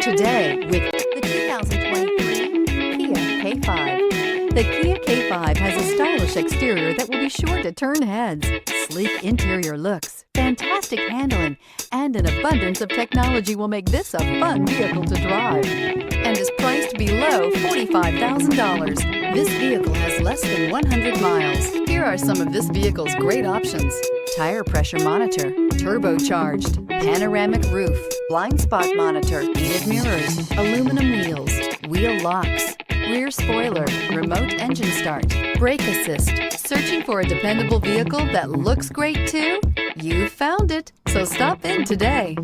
today with the 2023 Kia K5. The Kia K5 has a stylish exterior that will be sure to turn heads, sleek interior looks, fantastic handling, and an abundance of technology will make this a fun vehicle to drive, and is priced below $45,000. This vehicle has less than 100 miles. Here are some of this vehicle's great options: tire pressure monitor, turbocharged, panoramic roof, blind spot monitor, heated mirrors, aluminum wheels, wheel locks, rear spoiler, remote engine start, brake assist. Searching for a dependable vehicle that looks great too? You found it, so stop in today.